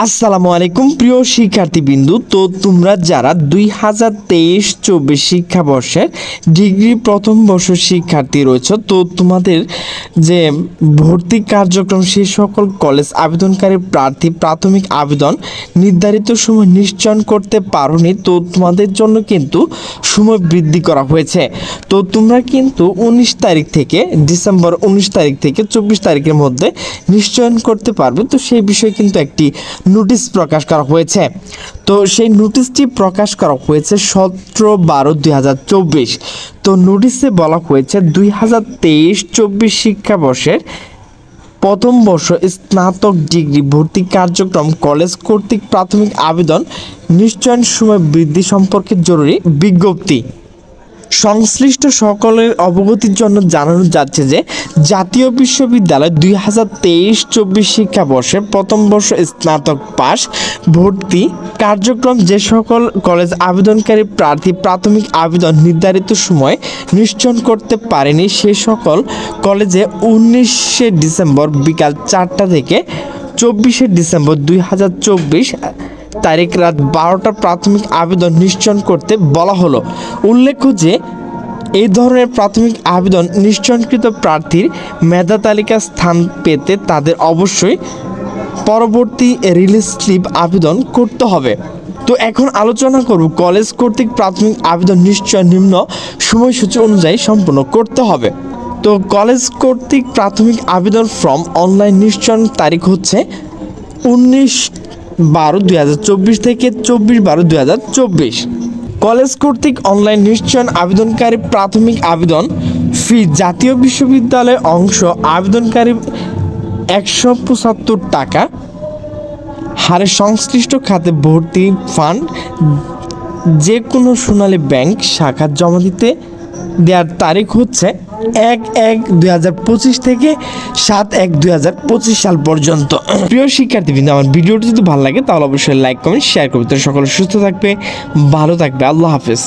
আসসালামু আলাইকুম প্রিয় শিক্ষার্থীবৃন্দু। তো তোমরা যারা 2023-24 শিক্ষাবর্ষের ডিগ্রি প্রথম বর্ষ শিক্ষার্থী রয়েছে, তো তোমাদের যে ভর্তি কার্যক্রম সেই সকল কলেজ আবেদনকারী প্রার্থী প্রাথমিক আবেদন নির্ধারিত সময় নিশ্চয়ন করতে পারোনি, তো তোমাদের জন্য কিন্তু সময় বৃদ্ধি করা হয়েছে। তো তোমরা কিন্তু 19 তারিখ থেকে ডিসেম্বর 19 তারিখ থেকে 24 তারিখের মধ্যে নিশ্চয়ন করতে পারবে। তো সেই বিষয়ে কিন্তু একটি নোটিশ প্রকাশ করা হয়েছে। তো সেই নোটিশটি প্রকাশ করা হয়েছে 17/12/2024। তো নোটিশে বলা হয়েছে 2023-24 শিক্ষাবর্ষের প্রথম বর্ষ স্নাতক ডিগ্রি ভর্তি কার্যক্রম কলেজ কর্তৃক প্রাথমিক আবেদন নিশ্চয়ন সময় বৃদ্ধি সম্পর্কে জরুরি বিজ্ঞপ্তি। সংশ্লিষ্ট সকলের অবগতির জন্য জানানো যাচ্ছে যে জাতীয় বিশ্ববিদ্যালয় 2023-24 শিক্ষাবর্ষের প্রথম বর্ষ স্নাতক পাস ভর্তি কার্যক্রম যে সকল কলেজ আবেদনকারী প্রার্থী প্রাথমিক আবেদন নির্ধারিত সময় নিশ্চয়ন করতে পারেনি সে সকল কলেজে 19শে ডিসেম্বর বিকাল 4টা থেকে 24শে ডিসেম্বর 2024 তারিখ রাত 12টা প্রাথমিক আবেদন নিশ্চয়ন করতে বলা হলো। উল্লেখ্য যে এই ধরনের প্রাথমিক আবেদন নিশ্চয়নকৃত প্রার্থীর মেধা তালিকা স্থান পেতে তাদের অবশ্যই পরবর্তী রিলিজ স্লিপ আবেদন করতে হবে। তো এখন আলোচনা করব কলেজ কর্তৃক প্রাথমিক আবেদন নিশ্চয় নিম্ন সময়সূচি অনুযায়ী সম্পন্ন করতে হবে। তো কলেজ কর্তৃক প্রাথমিক আবেদন ফর্ম অনলাইন নিশ্চয়ন তারিখ হচ্ছে 19/12/2024 থেকে 24/12/2024। কলেজ কর্তৃক অনলাইন নিশ্চয়ন আবেদনকারী প্রাথমিক আবেদন ফি জাতীয় বিশ্ববিদ্যালয় অংশ আবেদনকারী 175 টাকা হারে সংশ্লিষ্ট খাতে ভর্তি ফান্ড যে কোনো সোনালী ব্যাংক শাখা জমা দিতে দেওয়ার তারিখ হচ্ছে 1/1/2025 থেকে 7/1/2025 সাল পর্যন্ত। প্রিয় শিক্ষার্থীবৃন্দ, আমার ভিডিওটি যদি ভালো লাগে তাহলে অবশ্যই লাইক কমেন্ট শেয়ার করবে। তো সকলে সুস্থ থাকবে, ভালো থাকবে। আল্লাহ হাফেজ।